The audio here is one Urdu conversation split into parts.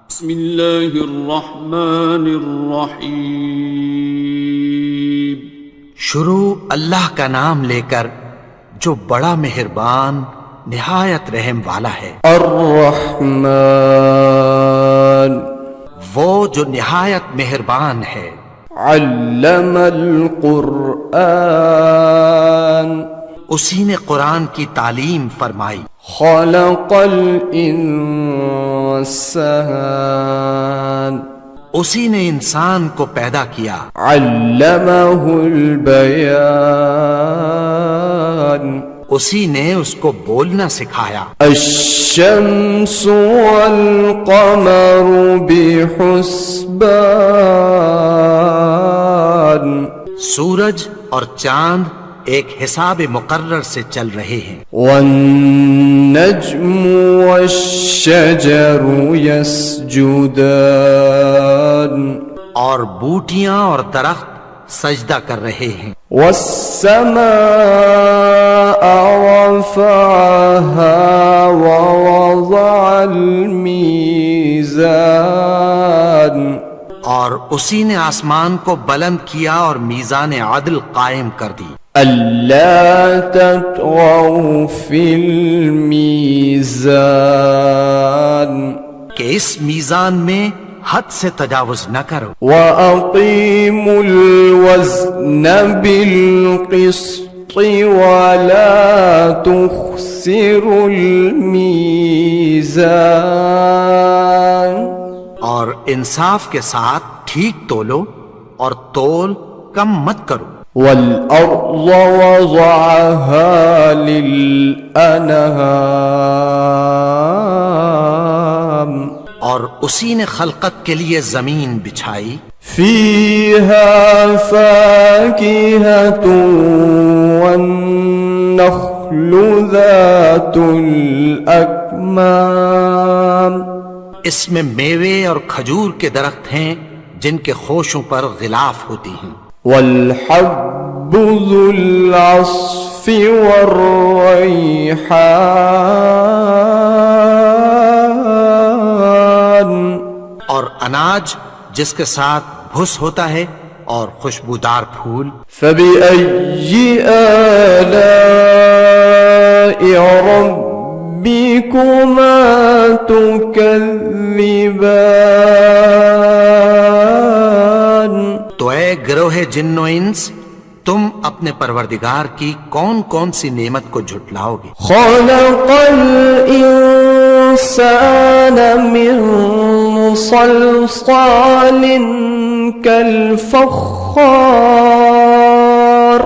بسم اللہ الرحمن الرحیم۔ شروع اللہ کا نام لے کر جو بڑا مہربان نہایت رحم والا ہے۔ الرحمن، وہ جو نہایت مہربان ہے۔ علم القرآن، اسی نے قرآن کی تعلیم فرمائی۔ خلق الانسان، اسی نے انسان کو پیدا کیا۔ علمہ البیان، اسی نے اس کو بولنا سکھایا۔ الشمس والقمر بحسبان، سورج اور چاند ایک حساب مقرر سے چل رہے ہیں۔ والنجم والشجر يسجدان، اور بوٹیاں اور درخت سجدہ کر رہے ہیں۔ والسماء رفعها ووضع الميزان، اور اسی نے آسمان کو بلند کیا اور میزان عدل قائم کر دی۔ ألا تطغوا في الميزان، کہ اس میزان میں حد سے تجاوز نہ کرو۔ وأقيموا الوزن بالقسط ولا تخسروا الميزان، اور انصاف کے ساتھ ٹھیک تولو اور تول کم مت کرو۔ والأرض وضعها للأنام، اور اسی نے خلقت کے لیے زمین بچھائی۔ فيها فاكهة والنخل ذات الأكمام، اس میں میوے اور کھجور کے درخت ہیں جن کے خوشوں پر غلاف ہوتی ہیں۔ والحب ذو العصف والريحان، اور اناج جس کے ساتھ بھس ہوتا ہے اور خوشبودار پھول۔ فبأي آلاء ربكما تكذبان، تو اے گروہ جن و انس، تم اپنے پروردگار کی کون کون سی نعمت کو جھٹلاؤ گے؟ خلق الإنسان من صلصال كالفخار،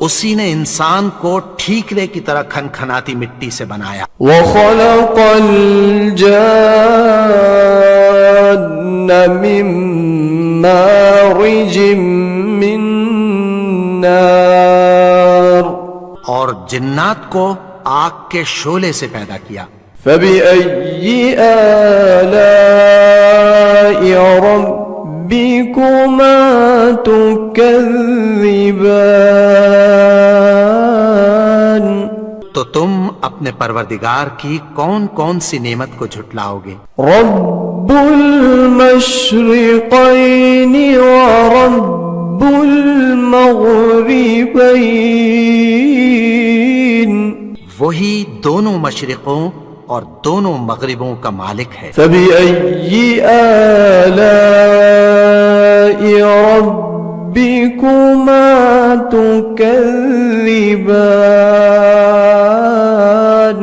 اسی نے انسان کو ٹھیکرے کی طرح کھنکھناتی مٹی سے بنایا۔ وخلق الجان من مارج من نار، اور جنات کو آگ کے شعلے سے پیدا کیا۔ فبأي آلاء ربكما تكذبان، تو تم اپنے پروردگار کی کون کون سی نعمت کو جھٹلاؤ گے؟ رب المشرقين ورب المغربين، وہی دونوں مشرقوں اور دونوں مغربوں کا مالک ہے۔ فبأي آلاء ربكما تكذبان،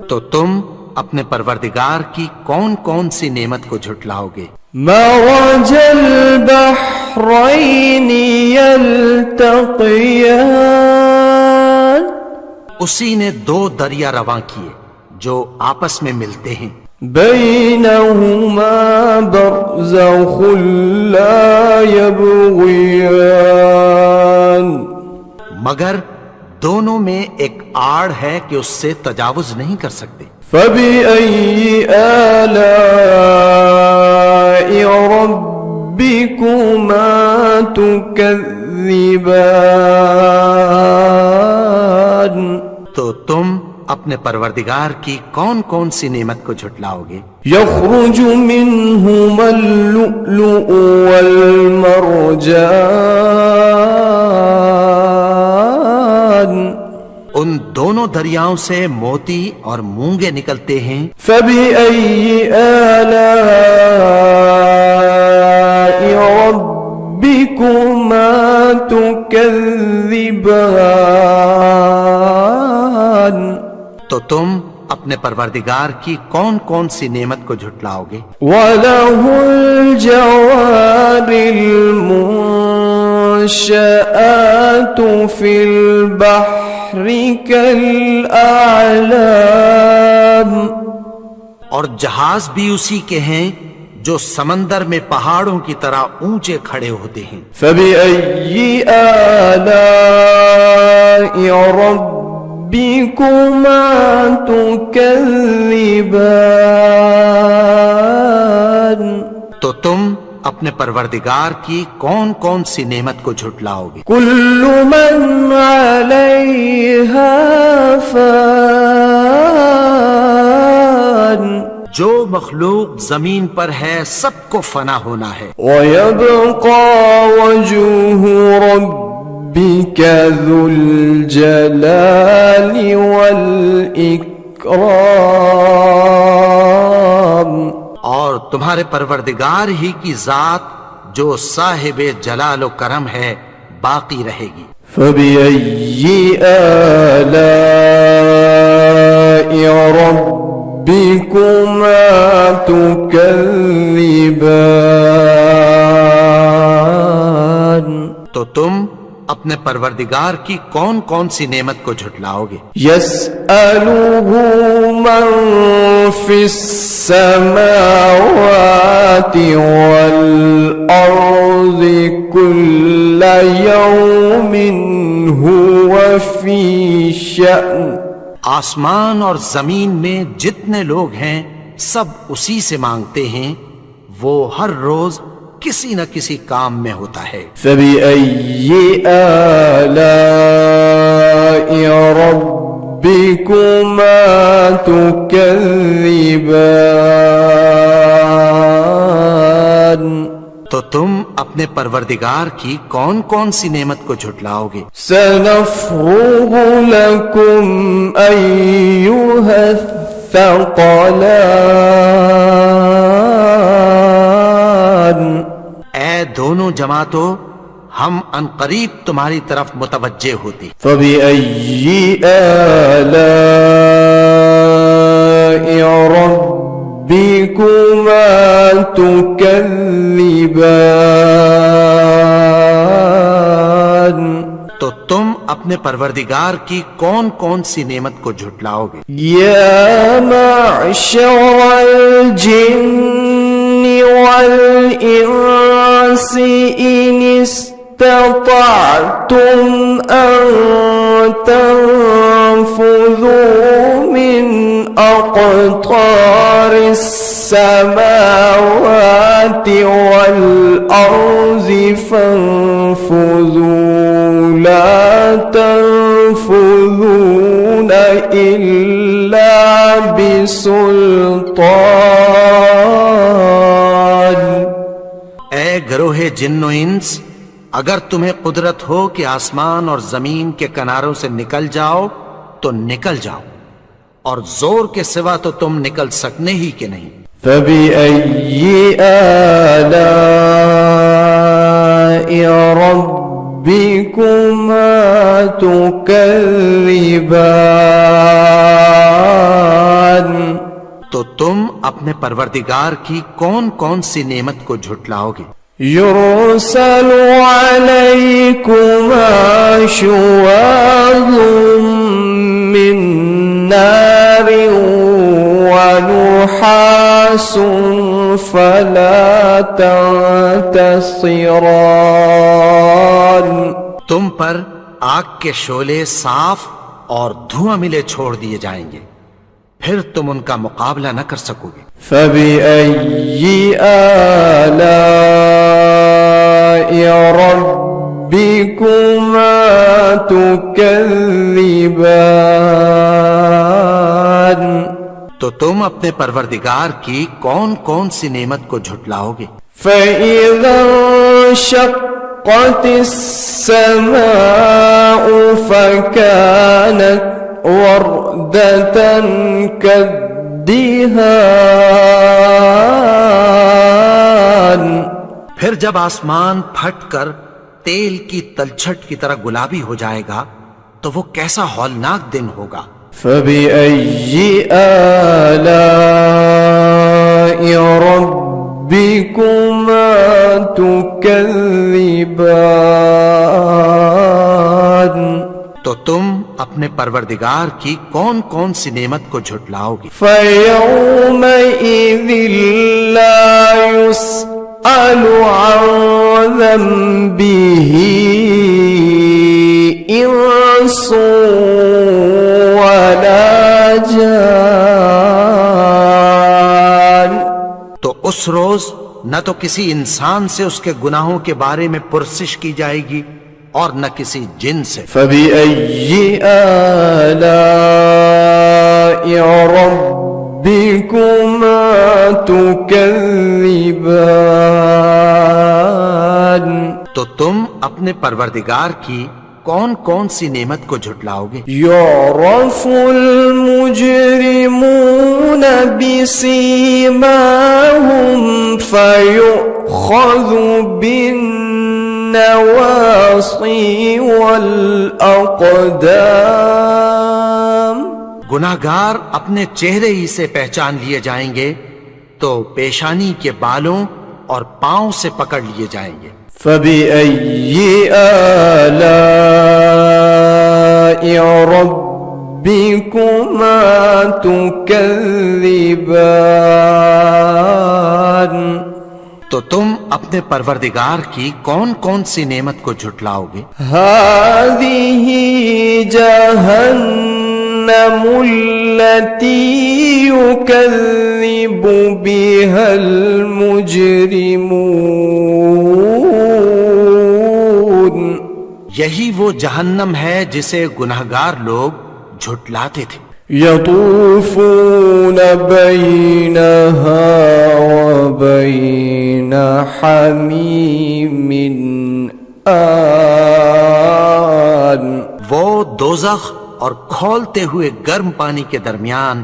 تو تم اپنے پروردگار کی کون کون سی نعمت کو جھٹلاؤ گے؟ مرج البحرين يلتقيان، اسی نے دو دریا رواں کیے جو آپس میں ملتے ہیں۔ بينهما برزخ لا يبغيان، مگر دونوں میں ایک آڑ ہے کہ اس سے تجاوز نہیں کر سکتے۔ فبأي آلاء ربكما تكذبان، تو تم اپنے اپنے پروردگار کی کون کون سی نعمت کو جھٹلاؤ گے؟ يخرج منهما اللؤلؤ والمرجان ان دونوں دریاؤں سے موتی اور مونگے نکلتے ہیں۔ فبأي آلاء ربكما تكذبان تو تم اپنے پروردگار کی کون کون سی نعمت کو جھٹلاؤ گے؟ وله الجوار المنشآت في البحر كالأعلام اور جہاز بھی اسی کے ہیں جو سمندر میں پہاڑوں کی طرح اونچے کھڑے ہوتے ہیں۔ فبأي آلاء ربكما تكذبان تو تم اپنے پروردگار کی کون کون سی نعمت کو جھٹلاؤ گے؟ كل من عليها فان جو مخلوق زمین پر ہے سب کو فنا ہونا ہے، ويبقى وجه ربك ذو الجلال والإكرام اور تمہارے پروردگار ہی کی ذات جو صاحب جلال و کرم ہے باقی رہے گی۔ فبأي آلاء ربكما تكذبان تو تم اپنے پروردگار کی کون کون سی نعمت کو جھٹلاؤ گے؟ يسأله من في السماوات والأرض كل يوم هو في شأن آسمان اور زمین میں جتنے لوگ ہیں سب اسی سے مانگتے ہیں، وہ ہر روز کسی نہ کسی کام میں ہوتا ہے۔ فبأي آلاء ربكما تكذبان تو تم اپنے پروردگار کی کون کون سی نعمت کو جھٹلاؤ گے؟ سنفرغ لكم أيها الثقلان اے دونوں جماعتوں، ہم عنقریب تمہاری طرف متوجہ ہوتی۔ فبأي آلاء ربكما تكذبان تو تم اپنے پروردگار کی کون کون سی نعمت کو جھٹلاؤ گے؟ يا معشر الجن والإنس إن استطعتم أن تنفذوا من أقطار السماوات والأرض فانفذوا لا تنفذون إلا بسلطان اے گروہ جن و انس، اگر تمہیں قدرت ہو کہ آسمان اور زمین کے کناروں سے نکل جاؤ تو نکل جاؤ، اور زور کے سوا تو تم نکل سکنے ہی کہ نہیں۔ فبأي آلاء ربكما تكذبان تو تم اپنے پروردگار کی کون کون سی نعمت کو جھٹلاؤ گے؟ يرسل عليكما شواظ من نار ونحاس فلا تنتصران تم پر آگ کے شعلے صاف اور دھواں ملے چھوڑ دیے جائیں گے، پھر تم ان کا مقابلہ نہ کر سکو گے۔ فبأي آلاء ربكما تكذبان اپنے پروردگار کی کون کون سی نعمت کو جھٹلاؤ گے؟ فَإِذَا انشَقَّتِ السَّمَاءُ فَكَانَتْ وَرْدَةً كَالدِّهَانِ پھر جب آسمان پھٹ کر تیل کی تلچھٹ کی طرح گلابی ہو جائے گا تو وہ کیسا ہولناک دن ہوگا۔ فَبِأَيِّ آلَاءِ رَبِّكُمَا تُكَذِّبَانِ تو تم اپنے پروردگار کی کون کون سی نعمت کو جھٹلاؤ گے؟ فَيَوْمَئِذٍ لَا يُسْأَلُ عَنْ ذَنبِهِ إِنسٌ وَلَا جَانٌ تو اس روز نہ تو کسی انسان سے اس کے گناہوں کے بارے میں پرسش کی جائے گی اور نہ کسی جن سے۔ فَبِأَيِّ آلَاءِ رَبِّكُمَا تُكَذِّبَانِ تو تم اپنے پروردگار کی کون کون سی نعمت کو جھٹلاؤ گے؟ يعرف المجرمون بسيماهم فيؤخذ بالنواصي والأقدام گناہگار اپنے چہرے ہی سے پہچان لیے جائیں گے تو پیشانی کے بالوں اور پاؤں سے پکڑ لیے جائیں گے۔ فَبِأَيِّ آلَاءِ رَبِّكُمَا تُكَذِّبَانِ تو تم اپنے پروردگار کی کون کون سی نعمت کو جھٹلاؤ گے؟ هَذِهِ جَهَنَّمُ الَّتِي يُكَذِّبُ بِهَا الْمُجْرِمُونَ یہی وہ جہنم ہے جسے گناہگار لوگ جھٹلاتے تھے۔ يطوفون بينها وبين حميم آن وہ دوزخ اور کھولتے ہوئے گرم پانی کے درمیان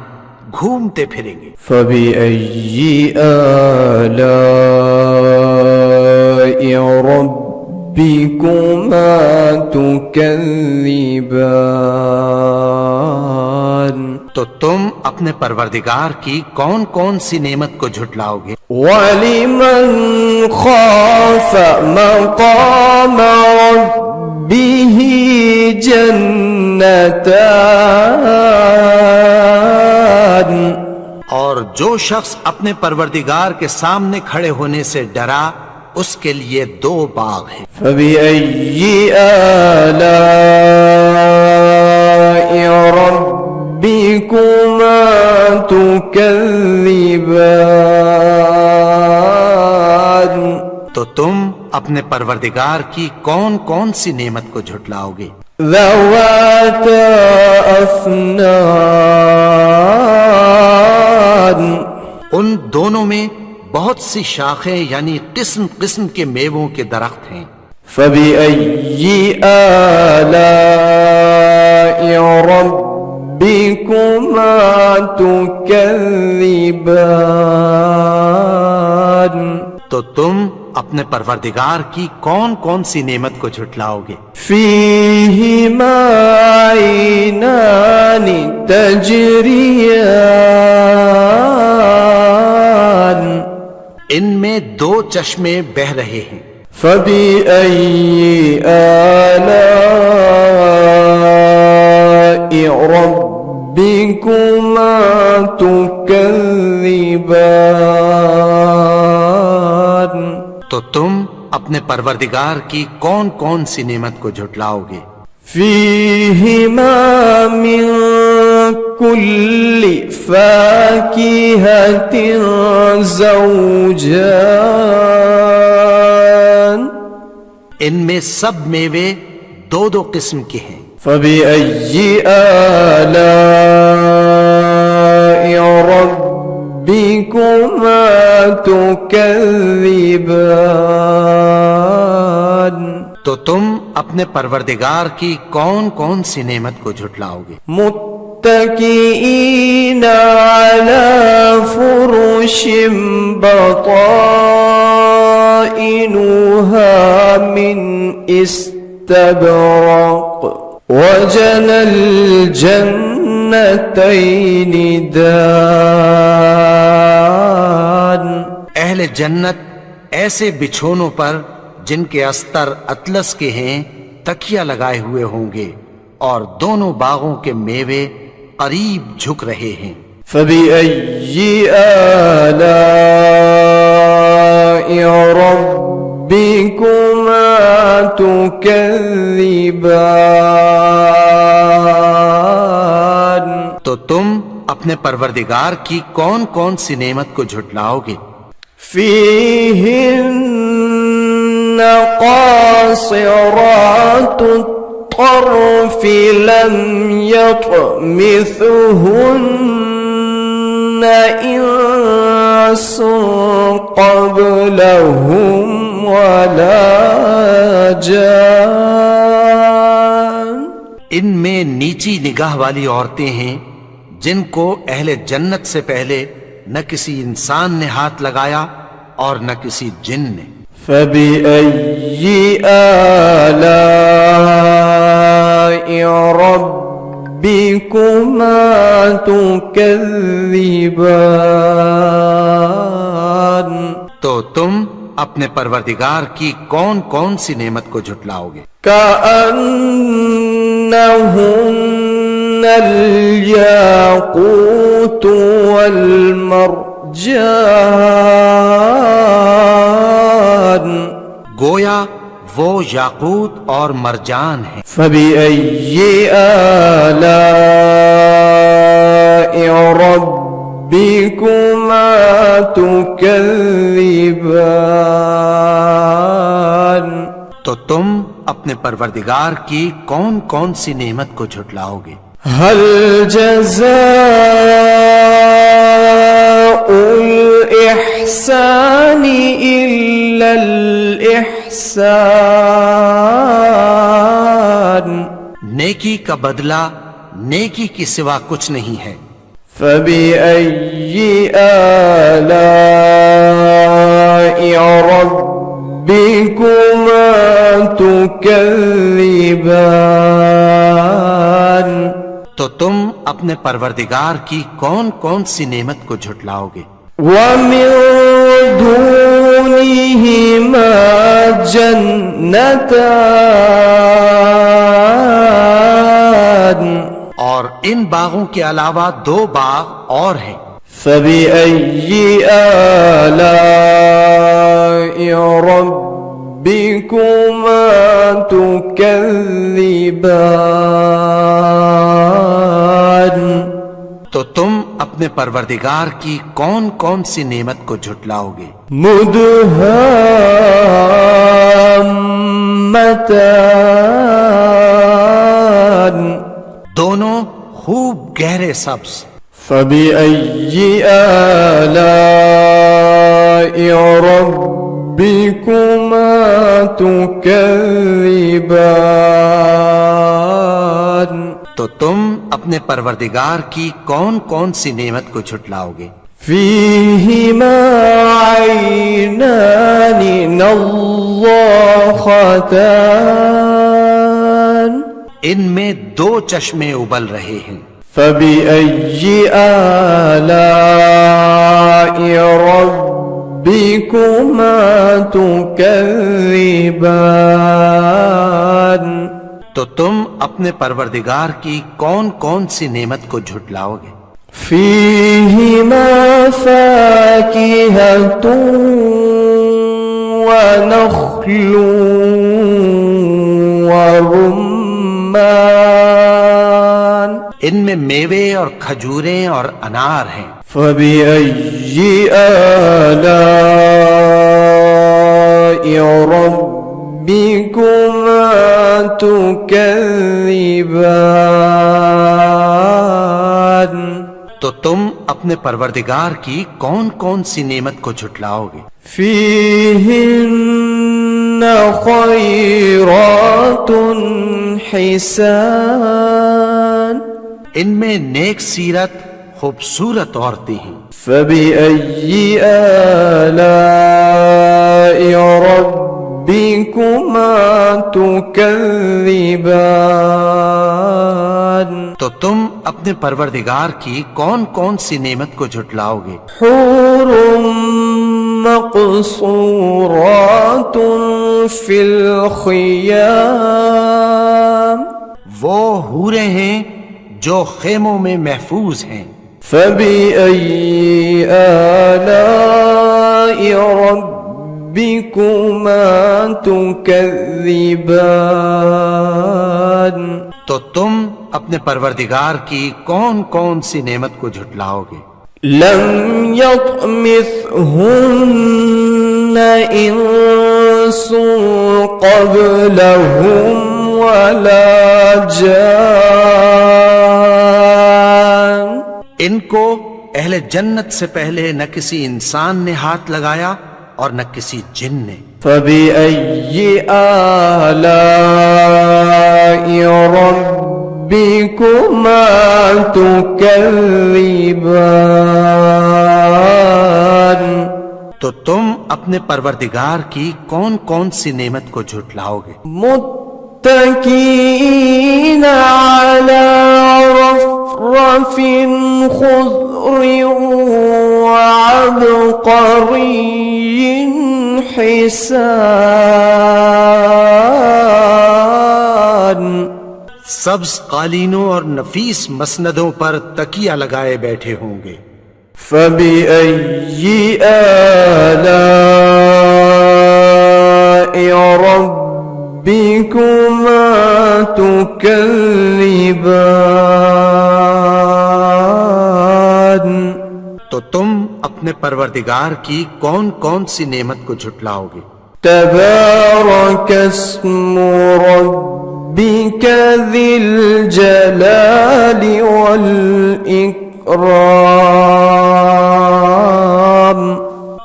گھومتے پھریں گے۔ فَبِأَيِّ آلَاءِ رَبِّكُمَا تُكَذِّبَانِ تو تم اپنے پروردگار کی کون کون سی نعمت کو جھٹلاؤ گے؟ وَلِمَنْ خَافَ مَقَامَ رَبِّهِ جَنَّتَانِ اور جو شخص اپنے پروردگار کے سامنے کھڑے ہونے سے ڈرا اس کے لیے دو باغ ہیں۔ فَبِأَيِّ آلَاءِ رَبِّكُمَا تُكَذِّبَانِ تو تم اپنے پروردگار کی کون کون سی نعمت کو جھٹلاؤ گے؟ ذَوَاتَا أَفْنَانٍ ان دونوں میں بہت سی شاخیں یعنی قسم قسم کے میووں کے درخت ہیں۔ فَبِأَيِّ آلَاءِ رَبِّكُمَا تُكَذِّبَانِ تو تم اپنے پروردگار کی کون کون سی نعمت کو جھٹلاؤ گے؟ فِيهِمَا عَيْنَانِ تَجْرِيَانِ ان میں دو چشمے بہہ رہے ہیں۔ فَبِأَيِّ آلَاءِ رَبِّكُمَا تُكَذِّبَانِ تو تم اپنے پروردگار کی کون کون سی نعمت کو جھٹلاؤ گے؟ فِيهِمَا مِن كُلِّ فَاكِهَةٍ زَوْجَانِ ان میں سب میوے دو دو قسم کے ہیں۔ فَبِأَيِّ آلَاءِ رَبِّكُمَا تكذبان تو تم اپنے پروردگار کی کون کون سی نعمت کو جھٹلاؤ گے؟ متكئين على فرش بطائنها من استبرق وجنى الجنتين دان اہل جنت ایسے بچھونوں پر جن کے استر اطلس کے ہیں تکیہ لگائے ہوئے ہوں گے اور دونوں باغوں کے میوے قریب جھک رہے ہیں۔ فبأي آلاء ربكما تكذبان تو تم اپنے پروردگار کی کون کون سی نعمت کو جھٹلاؤ گے؟ فيهن قاصرات الطرف لم يطمثهن إنس قبلهم ولا جان ان میں نیچی نگاہ والی عورتیں ہیں جن کو اہل جنت سے پہلے نہ کسی انسان نے ہاتھ لگایا اور نہ کسی جن نے۔ فبأي آلاء ربكما تكذبان تو تم اپنے پروردگار کی کون کون سی نعمت کو جھٹلاؤ گے؟ كأنهن الياقوت والمرجان گویا وہ یاقوت اور مرجان ہیں۔ فبأي آلاء ربكما تكذبان تو تم اپنے پروردگار کی کون کون سی نعمت کو جھٹلاؤ گے؟ هل جزاء الإحسان إلا الإحسان نیکی کا بدلہ نیکی کی سوا کچھ نہیں ہے۔ فبأي آلاء ربكما تكذبان تو تم اپنے پروردگار کی کون کون سی نعمت کو جھٹلاؤ گے؟ ومن دونهما جنتان اور ان باغوں کے علاوہ دو باغ اور ہیں۔ فبأي آلاء ربكما تكذبان تو تم اپنے پروردگار کی کون کون سی نعمت کو جھٹلاؤ گے؟ مدهامتان دونوں خوب گہرے سبز۔ فبأي آلاء ربكما تكذبان تو تم اپنے پروردگار کی کون کون سی نعمت کو جھٹلاؤ گے؟ فيهما عينان نضاختان ان میں دو چشمے ابل رہے ہیں۔ فبأي آلاء ربكما تكذبان تو تم اپنے پروردگار کی کون کون سی نعمت کو جھٹلاؤ گے؟ فيهما فاكهة ونخل ورمان ان میں میوے اور کھجوریں اور انار ہیں۔ فبأي آلاء ربكما تكذبان تو تم اپنے پروردگار کی کون کون سی نعمت کو جھٹلاؤ گے؟ فيهن خيرات حسان ان میں نیک سیرت خوبصورت عورتیں ہیں۔ فبأي آلاء ربكما تكذبان تو تم اپنے پروردگار کی کون کون سی نعمت کو جھٹلاؤ گے؟ حور مقصورات في الخيام وہ حوریں ہیں جو خیموں میں محفوظ ہیں۔ فبأي آلاء ربكما تكذبان تو تم اپنے پروردگار کی کون کون سی نعمت کو جھٹلاؤ گے؟ لم يطمثهن إنس قبلهم ولا جان ان کو اہل جنت سے پہلے نہ کسی انسان نے ہاتھ لگایا اور نہ کسی جن نے۔ فبأي آلاء ربكما تكذبان تو تم اپنے پروردگار کی کون کون سی نعمت کو جھٹلاؤ گے؟ متكئين على رفرف خضر وعبقري حسان سبز قالینوں اور نفیس مسندوں پر تکیہ لگائے بیٹھے ہوں گے۔ فبأي آلاء ربكما تكذبان تو تم اپنے پروردگار کی کون کون سی نعمت کو جھٹلاؤ گے؟ تبارك اسم ربك ذي الجلال والإكرام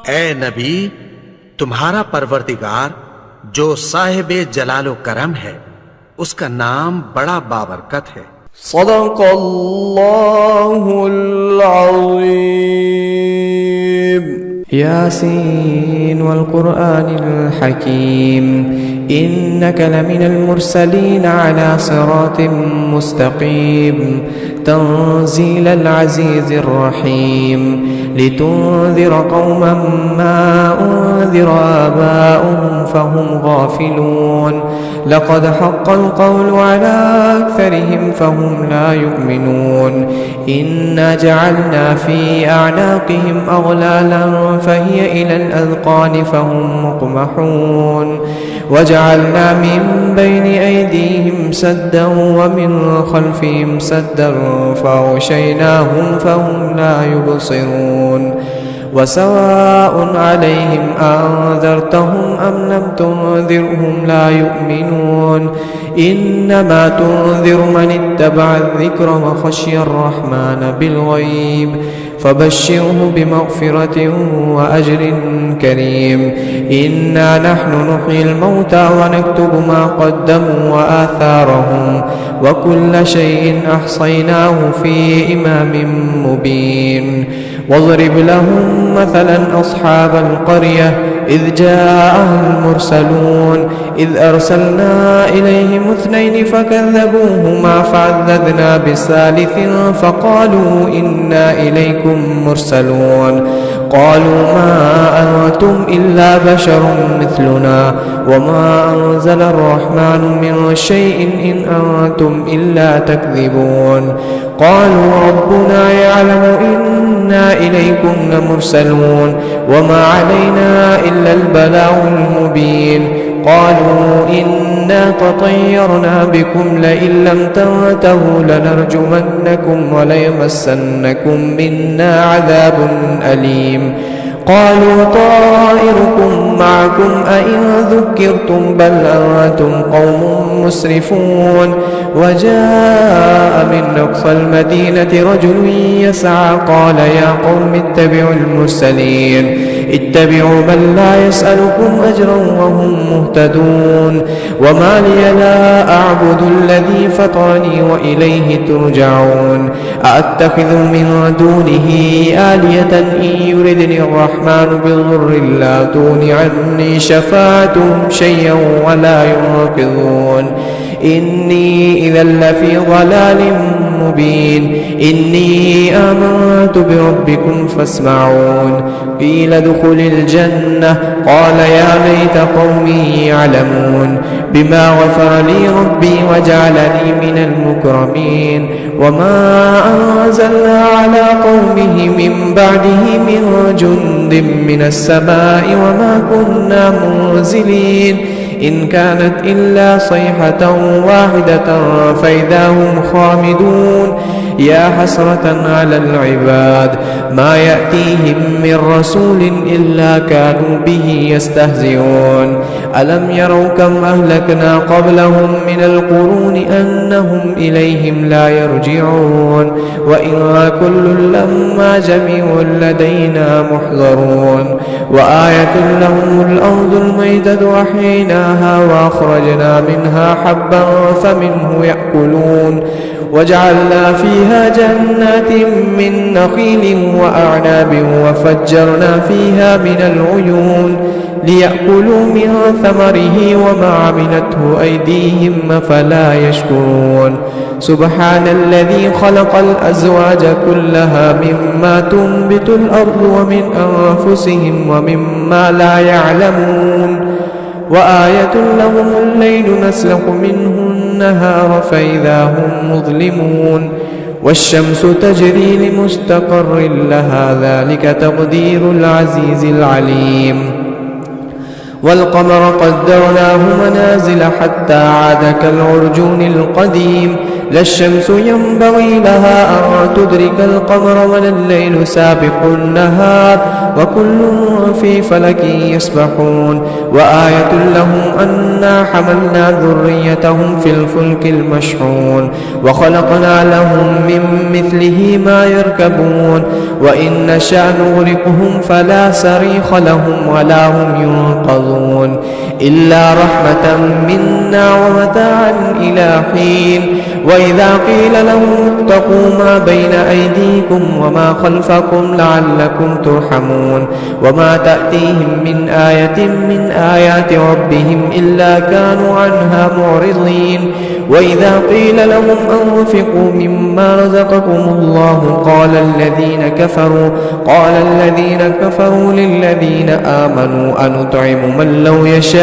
اے نبی، تمہارا پروردگار جو صاحب جلال و کرم ہے، اس کا نام بڑا بابرکت ہے۔ صدق اللہ العظیم۔ ياسين والقرآن الحكيم إنك لمن المرسلين على صراط مستقيم تنزيل العزيز الرحيم لتنذر قوما ما أنذر آباؤهم فهم غافلون لقد حق القول على أكثرهم فهم لا يؤمنون إنا جعلنا في أعناقهم أغلالا فهي إلى الأذقان فهم مقمحون وجعلنا من بين أيديهم سدا ومن خلفهم سدا فأغشيناهم فهم لا يبصرون وسواء عليهم أنذرتهم أم لم تنذرهم لا يؤمنون إنما تنذر من اتبع الذكر وخشي الرحمن بالغيب فبشره بمغفرة وأجر كريم إنا نحن نحيي الموتى ونكتب ما قدموا وآثارهم وكل شيء أحصيناه في إمام مبين واضرب لهم مثلا أصحاب القرية إذ جاءها المرسلون إذ أرسلنا إليهم اثنين فكذبوهما فعززنا بثالث فقالوا إنا إليكم مرسلون قالوا ما أنتم إلا بشر مثلنا وما أنزل الرحمن من شيء إن أنتم إلا تكذبون قالوا ربنا يعلم إنا إليكم لمرسلون وما علينا إلا البلاغ المبين قالوا إنا تطيرنا بكم لئن لم تنتهوا لنرجمنكم وليمسنكم منا عذاب أليم قالوا طائركم معكم معكم أئن ذكرتم بل أنتم قوم مسرفون وجاء من أقصى المدينة رجل يسعى قال يا قوم اتبعوا المرسلين اتبعوا من لا يسألكم أجرا وهم مهتدون وما لي لا أعبد الذي فطرني وإليه ترجعون أأتخذ من دونه آلية إن يردني الرحمن بضر لا تغن عني شفاعتهم شيئا ولا ينقذون إني إذا لفي ضلال مبين إني آمنت بربكم فاسمعون قيل ادخل الجنة قال يا ليت قومي يعلمون بما غفر لي ربي وجعلني من المكرمين وما أنزلنا على قومه من بعده من جند من السماء وما كنا منزلين إن كانت إلا صيحة واحدة فإذا هم خامدون يا حسرة على العباد ما يأتيهم من رسول إلا كانوا به يستهزئون ألم يروا كم أهلكنا قبلهم من القرون أنهم إليهم لا يرجعون وإن كل لما جميع لدينا محضرون وآية لهم الأرض الميتة أحييناها وأخرجنا منها حبا فمنه يأكلون وجعلنا فيها جنات من نخيل وأعناب وفجرنا فيها من العيون ليأكلوا من ثمره وما عملته أيديهم فلا يشكرون سبحان الذي خلق الأزواج كلها مما تنبت الأرض ومن أنفسهم ومما لا يعلمون وآية لهم الليل نسلخ منه النهار فإذا هم مظلمون والشمس تجري لمستقر لها ذلك تقدير العزيز العليم والقمر قدرناه منازل حتى عاد كالعرجون القديم لا الشمس ينبغي لها أن تدرك القمر ولا الليل سابق النهار وكل في فلك يسبحون وآية لهم أنا حملنا ذريتهم في الفلك المشحون وخلقنا لهم من مثله ما يركبون وإن نشأ نغرقهم فلا صريخ لهم ولا هم ينقذون إلا رحمة منا ومتاعا إلى حين وإذا قيل لهم اتقوا ما بين أيديكم وما خلفكم لعلكم ترحمون وما تأتيهم من آية من آيات ربهم إلا كانوا عنها معرضين وإذا قيل لهم أنفقوا مما رزقكم الله قال الذين كفروا للذين آمنوا أنطعم من لو يشاء